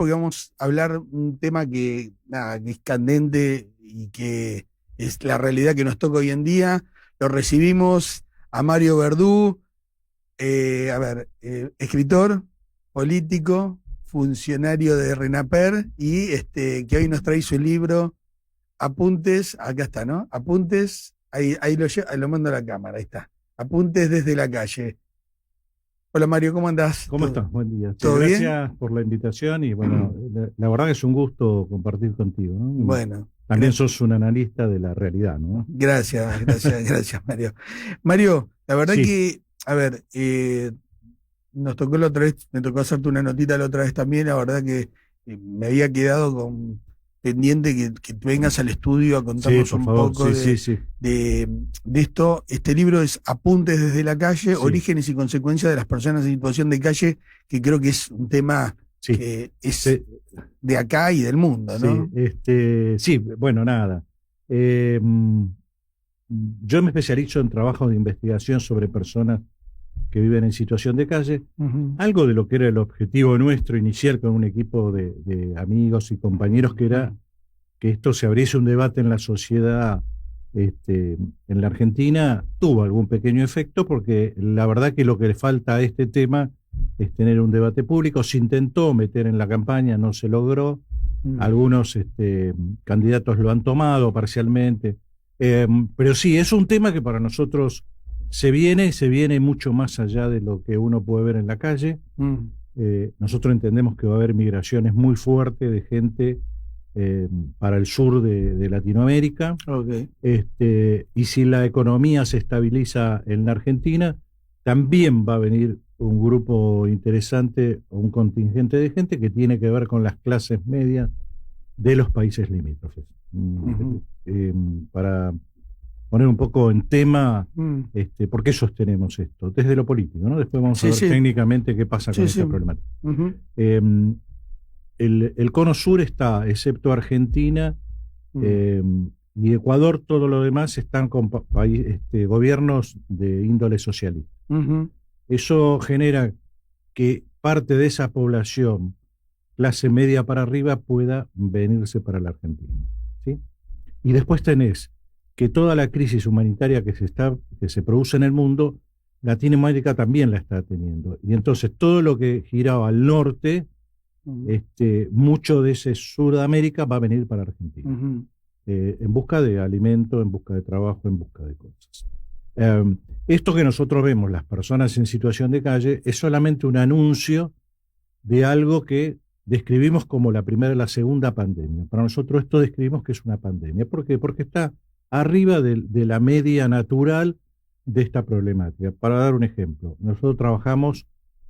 porque vamos a hablar un tema que, nada, que es candente y que es la realidad que nos toca hoy en día. Lo recibimos a Mario Verdú, escritor, político, funcionario de RENAPER y que hoy nos trae su libro Apuntes, acá está, ¿no? Apuntes, ahí lo mando a la cámara, ahí está. Apuntes desde la calle. Hola Mario, ¿cómo andás? ¿Cómo estás? Buen día. Sí, ¿Todo bien? gracias por la invitación y bueno, la verdad que es un gusto compartir contigo, ¿no? Y Bueno, también sos un analista de la realidad, ¿no? gracias, Mario. Mario, la verdad Sí, que, a ver, nos tocó la otra vez, me tocó hacerte una notita la otra vez también, la verdad que me había quedado con pendiente que tú vengas al estudio a sí, contarnos por un favor, poco sí, sí, sí. de esto. Este libro es Apuntes desde la calle, Sí, orígenes y consecuencias de las personas en situación de calle, que creo que es un tema sí. que es Sí, de acá y del mundo, sí, ¿no? sí, bueno, nada. Eh, mm, yo me especializo en trabajos de investigación sobre personas que viven en situación de calle. Ujú. Algo de lo que era el objetivo nuestro inicial con un equipo de amigos y compañeros, que era que esto se abriese un debate en la sociedad, en la Argentina, tuvo algún pequeño efecto, porque la verdad que lo que le falta a este tema es tener un debate público. Se intentó meter en la campaña, no se logró. Mm. Algunos candidatos lo han tomado parcialmente. Pero sí, es un tema que para nosotros se viene mucho más allá de lo que uno puede ver en la calle. Mm. Nosotros entendemos que va a haber migraciones muy fuertes de gente para el sur de Latinoamérica. Ok. Y si la economía se estabiliza en la Argentina, también va a venir un grupo interesante o un contingente de gente que tiene que ver con las clases medias de los países limítrofes. Ujú. Para poner un poco en tema, Mm. ¿por qué sostenemos esto? Desde lo político, ¿no? Después vamos a Sí, ver sí, técnicamente qué pasa con sí, sí. esta problemática. Ujú. Eh, el cono sur está, excepto Argentina Mm. eh, y Ecuador, todo lo demás están con gobiernos de índole socialista. Ujú. Eso genera que parte de esa población, clase media para arriba, pueda venirse para la Argentina, ¿sí? Y después tenés que toda la crisis humanitaria que se produce en el mundo, Latinoamérica también la está teniendo. Y entonces todo lo que giraba al norte, Mm. mucho de ese Sudamérica va a venir para Argentina, Ujú. en busca de alimento, en busca de trabajo, en busca de cosas. Eh, Esto que nosotros vemos, las personas en situación de calle, es solamente un anuncio de algo que describimos como la primera y la segunda pandemia. Para nosotros esto describimos que es una pandemia. ¿Por qué? Porque está arriba de la media natural de esta problemática. Para dar un ejemplo, nosotros trabajamos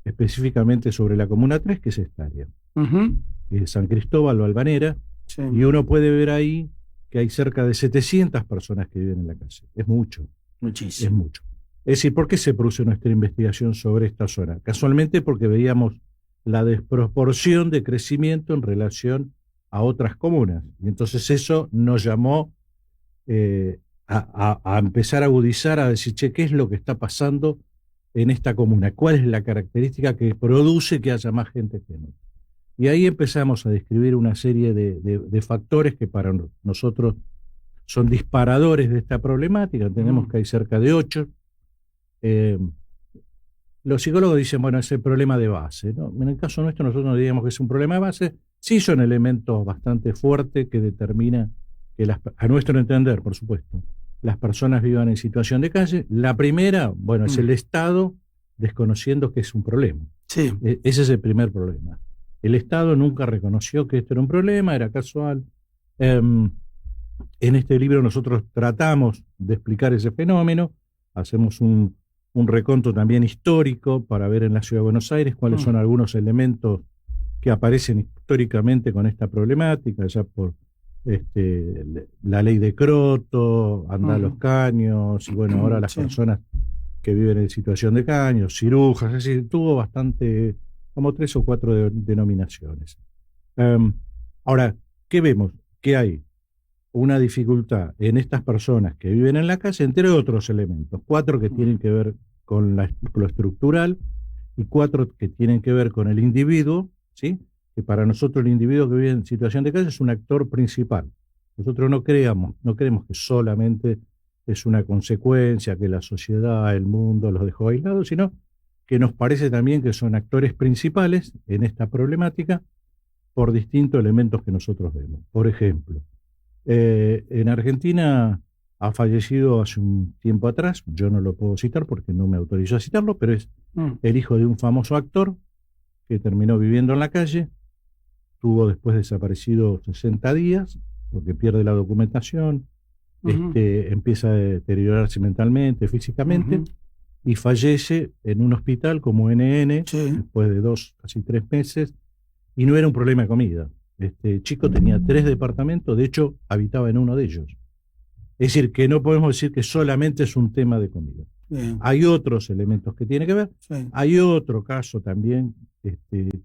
específicamente sobre la Comuna 3, que es esta área, Ujú. San Cristóbal o Albanera, Sí, y uno puede ver ahí que hay cerca de 700 personas que viven en la calle. Es mucho, es muchísimo. mucho. Es decir, ¿por qué se produce nuestra investigación sobre esta zona? Casualmente porque veíamos la desproporción de crecimiento en relación a otras comunas. Y entonces eso nos llamó a empezar a agudizar, a decir, che, ¿qué es lo que está pasando en esta comuna? ¿Cuál es la característica que produce que haya más gente que no? Y ahí empezamos a describir una serie de factores que para nosotros son disparadores de esta problemática. Tenemos Ujú. que hay cerca de 8. Eh, los psicólogos dicen, bueno, es el problema de base, ¿no? En el caso nuestro, nosotros no diríamos que es un problema de base. Sí son elementos bastante fuertes que determinan que, a nuestro entender, por supuesto, las personas vivan en situación de calle. La primera, bueno, es Mm. el Estado desconociendo que es un problema. Sí. Ese es el primer problema. El Estado nunca reconoció que esto era un problema, era casual. En este libro nosotros tratamos de explicar ese fenómeno, hacemos un reconto también histórico para ver en la Ciudad de Buenos Aires cuáles son Mm. algunos elementos que aparecen históricamente con esta problemática, ya por la ley de Croto, Andá los Ujú. Caños, y bueno, ahora las Sí. personas que viven en situación de caños, cirujas, es decir, tuvo bastante, como 3 o 4 denominaciones. Um, Ahora, ¿qué vemos? Que hay una dificultad en estas personas que viven en la calle, entre otros elementos, 4 que Mm. tienen que ver con lo estructural y 4 que tienen que ver con el individuo, ¿sí? que para nosotros el individuo que vive en situación de calle es un actor principal. Nosotros no creemos que solamente es una consecuencia, que la sociedad, el mundo los dejó aislados, sino que nos parece también que son actores principales en esta problemática por distintos elementos que nosotros vemos. Por ejemplo, en Argentina ha fallecido hace un tiempo atrás, yo no lo puedo citar porque no me autorizó a citarlo, pero es el hijo de un famoso actor que terminó viviendo en la calle, tuvo después desaparecido 60 días porque pierde la documentación, empieza a deteriorarse mentalmente, físicamente, y fallece en un hospital como NN después de 2, casi 3 meses, y no era un problema de comida. Este chico tenía 3 departamentos, de hecho habitaba en uno de ellos. Es decir, que no podemos decir que solamente es un tema de comida. Bien. Hay otros elementos que tiene que ver. Sí. Hay otro caso también que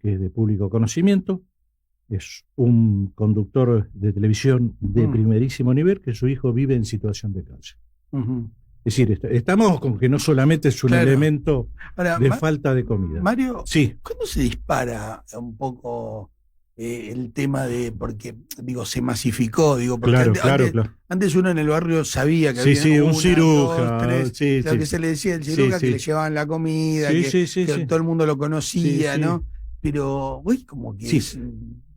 es de público conocimiento. Es un conductor de televisión de primerísimo nivel que su hijo vive en situación de calle. Es decir, estamos con que no solamente es un elemento de falta de comida. Mario, sí. ¿Cuándo se dispara un poco el tema de, porque digo, se masificó, digo, porque antes uno en el barrio sabía que había un ciruja, 2, 3, lo que se le decía el ciruja, que le llevaban la comida, que todo el mundo lo conocía, ¿no? Pero hoy como que es...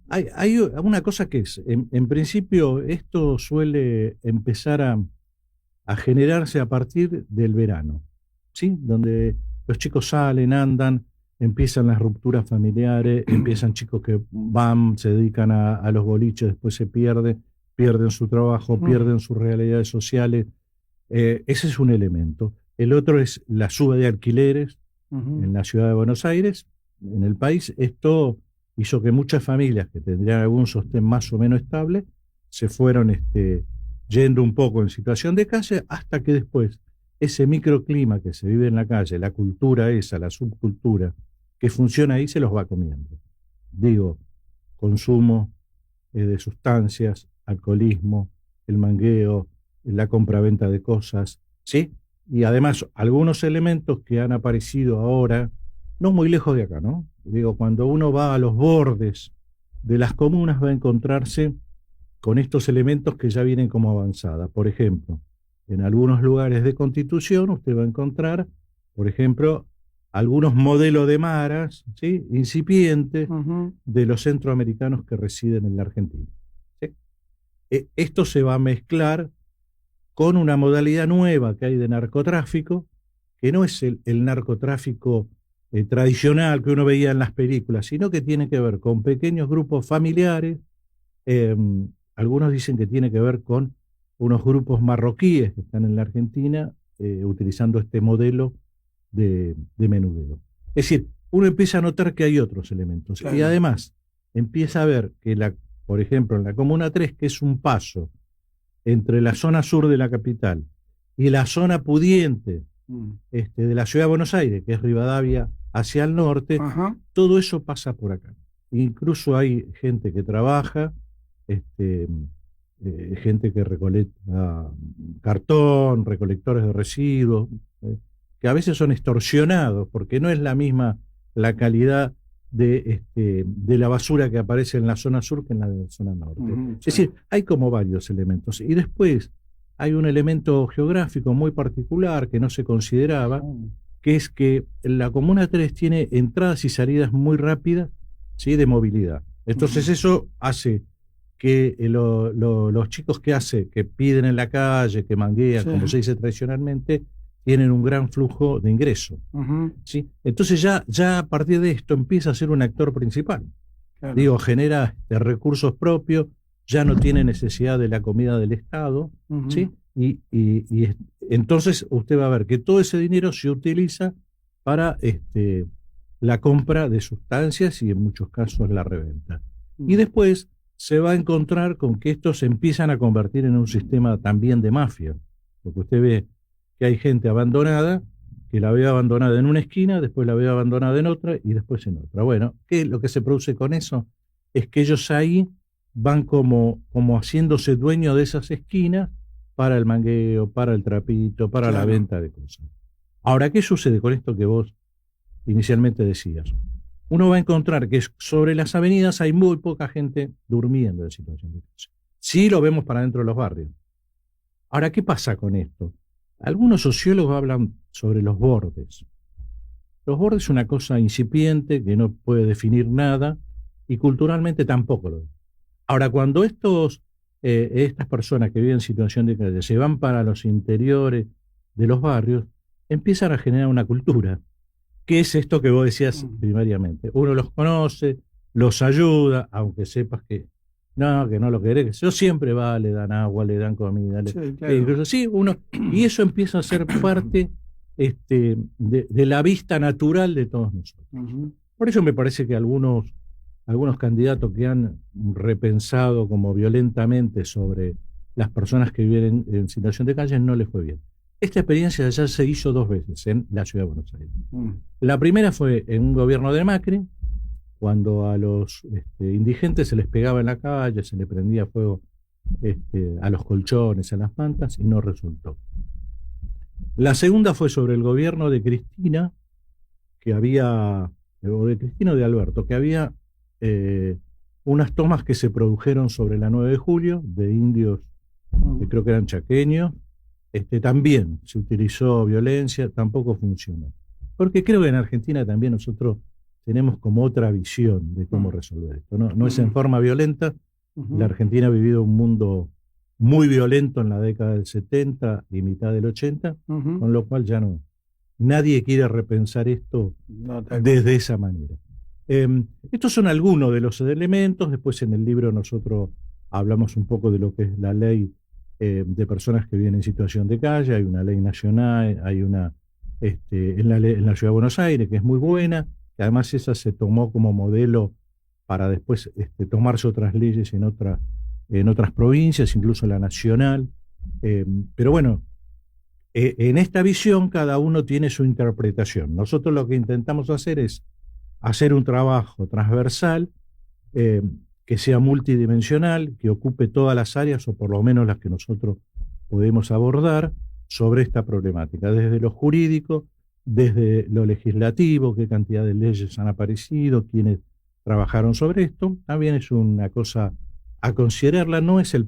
Hay una cosa que es, en principio, esto suele empezar a generarse a partir del verano, ¿sí? Donde los chicos salen, andan, empiezan las rupturas familiares, empiezan chicos que van, se dedican a los boliches, después se pierden su trabajo, pierden sus realidades sociales. Ese es un elemento. El otro es la suba de alquileres en la ciudad de Buenos Aires, en el país. Esto hizo que muchas familias que tendrían algún sostén más o menos estable se fueron yendo un poco en situación de calle, hasta que después ese microclima que se vive en la calle, la cultura esa, la subcultura que funciona ahí, se los va comiendo. Digo, consumo de sustancias, alcoholismo, el mangueo, la compraventa de cosas, ¿sí? Y además algunos elementos que han aparecido ahora, no muy lejos de acá, ¿no? Digo, cuando uno va a los bordes de las comunas va a encontrarse con estos elementos que ya vienen como avanzada. Por ejemplo, en algunos lugares de Constitución usted va a encontrar, por ejemplo, algunos modelos de maras, ¿sí? Incipientes de los centroamericanos que residen en la Argentina. ¿Sí? Esto se va a mezclar con una modalidad nueva que hay de narcotráfico, que no es el narcotráfico tradicional que uno veía en las películas, sino que tiene que ver con pequeños grupos familiares. Algunos dicen que tiene que ver con unos grupos marroquíes que están en la Argentina utilizando este modelo de menudeo. Es decir, uno empieza a notar que hay otros elementos. Claro. Y además empieza a ver que, por ejemplo, en la Comuna 3, que es un paso entre la zona sur de la capital y la zona pudiente de la ciudad de Buenos Aires, que es Rivadavia hacia el norte, todo eso pasa por acá. Incluso hay gente que trabaja, gente que recolecta cartón, recolectores de residuos, que a veces son extorsionados, porque no es la misma la calidad de la basura que aparece en la zona sur que en la zona norte. Es decir, hay como varios elementos. Y después hay un elemento geográfico muy particular que no se consideraba, que es que la Comuna 3 tiene entradas y salidas muy rápidas, ¿sí? De movilidad. Entonces eso hace que los chicos que piden en la calle, que manguean, como se dice tradicionalmente, tienen un gran flujo de ingreso. ¿Sí? Entonces ya a partir de esto empieza a ser un actor principal. Claro. Digo, genera recursos propios, ya no tiene necesidad de la comida del Estado, ¿sí? Y entonces usted va a ver que todo ese dinero se utiliza para la compra de sustancias y en muchos casos la reventa. Y después se va a encontrar con que estos se empiezan a convertir en un sistema también de mafia, porque usted ve que hay gente abandonada, que la ve abandonada en una esquina, después la ve abandonada en otra y después en otra. Bueno, ¿qué lo que se produce con eso? Es que ellos ahí van como haciéndose dueños de esas esquinas para el mangueo, para el trapito, para la venta de cosas. Ahora, ¿qué sucede con esto que vos inicialmente decías? uno va a encontrar que sobre las avenidas hay muy poca gente durmiendo en situación de calle. Sí lo vemos para dentro de los barrios. Ahora, ¿qué pasa con esto? Algunos sociólogos hablan sobre los bordes. Los bordes es una cosa incipiente que no puede definir nada y culturalmente tampoco lo es. Ahora, cuando estas personas que viven en situación de calle se van para los interiores de los barrios, empiezan a generar una cultura, que es esto que vos decías primariamente. Uno los conoce, los ayuda, aunque sepas que no lo querés. Yo siempre va, le dan agua, le dan comida. Sí, claro. Sí, y eso empieza a ser parte de la vista natural de todos nosotros. Por eso me parece que algunos candidatos que han repensado como violentamente sobre las personas que viven en situación de calle no les fue bien. Esta experiencia ya se hizo 2 veces en la Ciudad de Buenos Aires. La primera fue en un gobierno de Macri, cuando a los indigentes se les pegaba en la calle, se les prendía fuego a los colchones, a las mantas, y no resultó. La segunda fue sobre el gobierno de Cristina, o de Cristina o de Alberto, que había unas tomas que se produjeron sobre la 9 de julio de indios, que creo que eran chaqueños. También se utilizó violencia, tampoco funcionó. Porque creo que en Argentina también nosotros tenemos como otra visión de cómo resolver esto. No es en forma violenta. La Argentina ha vivido un mundo muy violento en la década del 70 y mitad del 80, con lo cual ya nadie quiere repensar esto desde esa manera. Estos son algunos de los elementos. Después en el libro nosotros hablamos un poco de lo que es la ley de personas que viven en situación de calle. Hay una ley nacional, hay una en la Ciudad de Buenos Aires, que es muy buena, que además esa se tomó como modelo para después tomarse otras leyes en otras provincias, incluso la nacional. Pero bueno, en esta visión cada uno tiene su interpretación. Nosotros lo que intentamos hacer es hacer un trabajo transversal, que sea multidimensional, que ocupe todas las áreas, o por lo menos las que nosotros podemos abordar, sobre esta problemática, desde lo jurídico, desde lo legislativo, qué cantidad de leyes han aparecido, quiénes trabajaron sobre esto. También es una cosa a considerarla, no es el